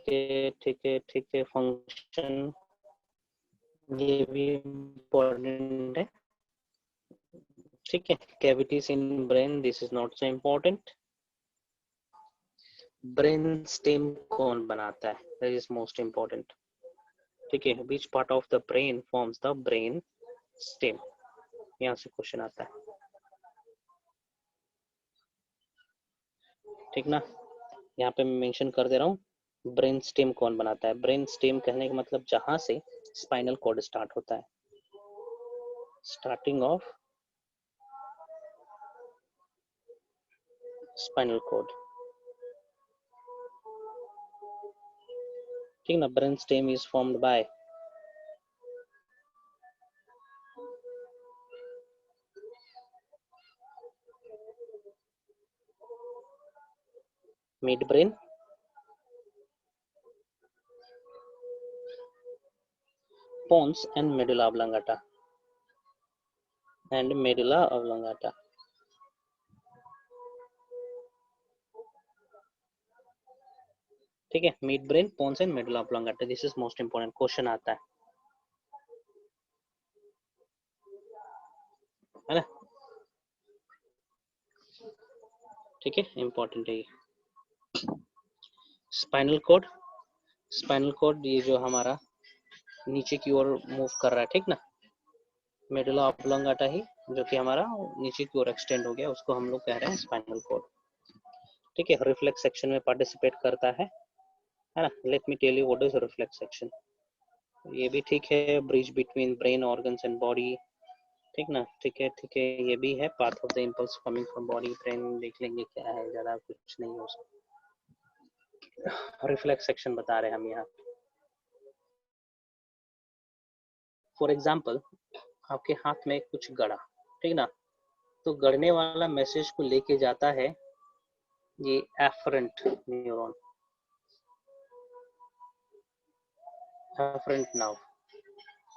है ठीक है। फंक्शन ये भी इम्पोर्टेंट है, ठीक है। Cavities in brain, this is not so important. Brain stem कौन बनाता है, दैट इज मोस्ट इम्पोर्टेंट, ठीक है। Which part of the brain forms the brain stem, यहाँ से क्वेश्चन आता है, ठीक ना। यहाँ पे मैं मेंशन कर दे रहा हूँ, ब्रेन स्टेम कौन बनाता है। ब्रेन स्टेम कहने का मतलब जहां से स्पाइनल कॉर्ड स्टार्ट होता है, स्टार्टिंग ऑफ स्पाइनल कॉर्ड, ठीक ना। Brain stem is formed by mid brain, pons and medulla oblongata, and medulla oblongata, ठीक है। Mid brain, pons and medulla oblongata, this is most important, question आता है ना, ठीक है, इंपॉर्टेंट है ये। स्पाइनल कॉर्ड, स्पाइनल कॉर्ड ये जो हमारा नीचे की ओर मूव कर रहा है, ठीक ना। मेडुला ऑब्लोंगाटा ही जो कि हमारा नीचे की ओर एक्सटेंड हो गया, उसको हम लोग कह रहे हैं स्पाइनल कॉर्ड, ठीक है। रिफ्लेक्स सेक्शन में पार्टिसिपेट करता है ना। Let me tell you what is reflex section, ये भी ठीक है। Bridge between brain organs and body, ठीक ना, ठीक है ठीक है। ये भी है path of the impulse coming from body brain, देख लेंगे क्या है, ज्यादा कुछ नहीं हो सकता। रिफ्लेक्स सेक्शन बता रहे हैं हम यहाँ। फॉर एग्जाम्पल, आपके हाथ में कुछ गड़ा, ठीक ना, तो गड़ने वाला मैसेज को लेके जाता है ये एफरेंट न्यूरॉन, एफरेंट नर्व,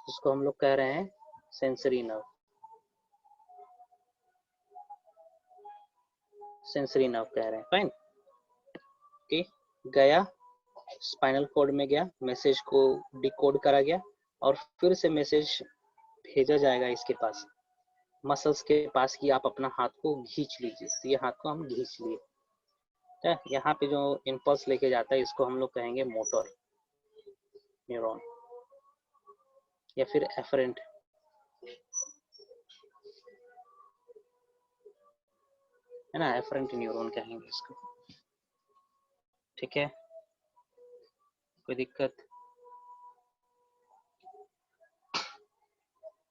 जिसको हम लोग कह रहे हैं सेंसरी नर्व, सेंसरी नर्व कह रहे हैं, फाइन। ओके, गया स्पाइनल कॉर्ड में गया, मैसेज को डिकोड करा गया, और फिर से मैसेज भेजा जाएगा इसके पास, मसल्स के पास, कि आप अपना हाथ को खींच लीजिए। तो ये हाथ को हम खींच लिए, यहाँ पे जो इम्पल्स लेके जाता है इसको हम लोग कहेंगे मोटर न्यूरॉन, या फिर एफरेंट, है ना, एफरेंट न्यूरॉन कहेंगे इसको, ठीक है। कोई दिक्कत,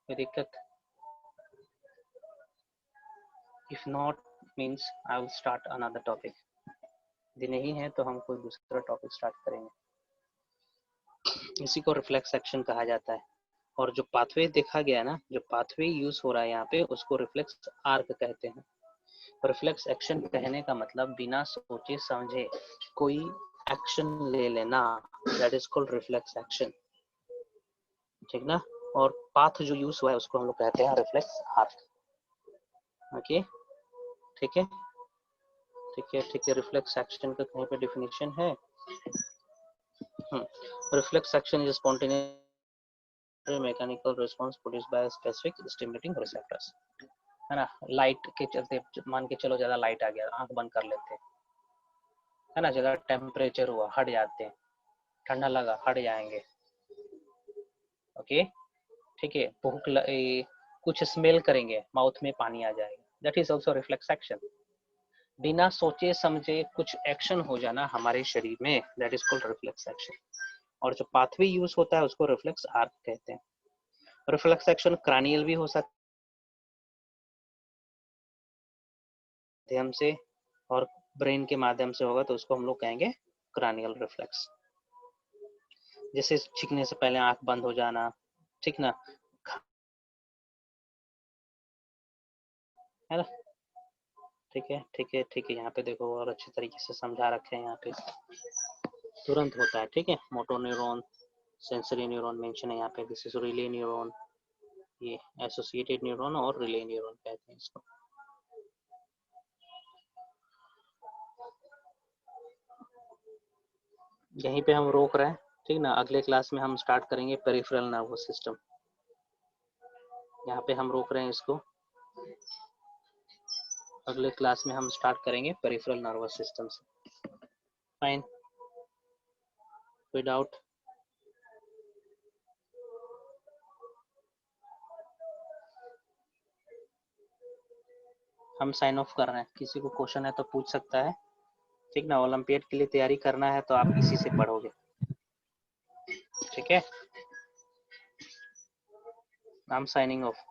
कोई दिक्कत? If not means I will start another topic, यदि नहीं है तो हम कोई दूसरा टॉपिक स्टार्ट करेंगे। इसी को रिफ्लेक्स एक्शन कहा जाता है। और जो पाथवे देखा गया ना, जो पाथवे यूज हो रहा है यहाँ पे, उसको रिफ्लेक्स आर्क कहते हैं। रिफ्लेक्स एक्शन कहने का मतलब बिना सोचे समझे कोई एक्शन ले लेना, that is called reflex action, ठीक ना। और पाथ जो यूज हुआ है उसको हम लोग कहते हैं रिफ्लेक्स आर्क, ओके, ठीक है ठीक है ठीक है। रिफ्लेक्स एक्शन का कहीं पे डिफिनेशन है? Reflex action is spontaneous mechanical response produced by specific stimulating receptors, है ना। लाइट के चलते, मान के चलो ज्यादा लाइट आ गया, आंख बंद कर लेते हैं, है ना। ज्यादा टेम्परेचर हुआ, हट जाते हैं, ठंडा लगा, हट जाएंगे, ओके, ठीक है। भूख कुछ स्मेल करेंगे, माउथ में पानी आ जाएगा, that is also reflex action. बिना सोचे समझे कुछ एक्शन हो जाना हमारे शरीर में, that is called reflex action. और जो पाथवे यूज होता है उसको रिफ्लेक्स आर्क कहते हैं। रिफ्लेक्स एक्शन क्रैनियल भी हो सकता है माध्यम से, और ब्रेन के माध्यम से होगा तो उसको हम लोग कहेंगे क्रैनियल रिफ्लेक्स। जैसे छींकने से पहले आंख बंद हो जाना, ठीक ना, है ना, ठीक है ठीक है ठीक है। यहाँ पे देखो और अच्छे तरीके से समझा रखे हैं यहाँ पे। तुरंत होता है, ठीक है। Motor neuron, sensory neuron mention है यहाँ पे, दिस इज रिले न्यूरॉन, ये एसोसिएटेड न्यूरॉन और रिले न्यूरॉन कहते हैं इसको। यहीं पे हम रोक रहे हैं, ठीक ना। अगले क्लास में हम स्टार्ट करेंगे पेरिफेरल नर्वस सिस्टम। यहाँ पे हम रोक रहे हैं इसको, अगले क्लास में हम स्टार्ट करेंगे पेरिफेरल नर्वस सिस्टम से। फाइन, कोई डाउट? हम साइन ऑफ कर रहे हैं, किसी को क्वेश्चन है तो पूछ सकता है, ठीक ना। ओलंपियाड के लिए तैयारी करना है तो आप इसी से पढ़ोगे, ठीक है। I am signing off.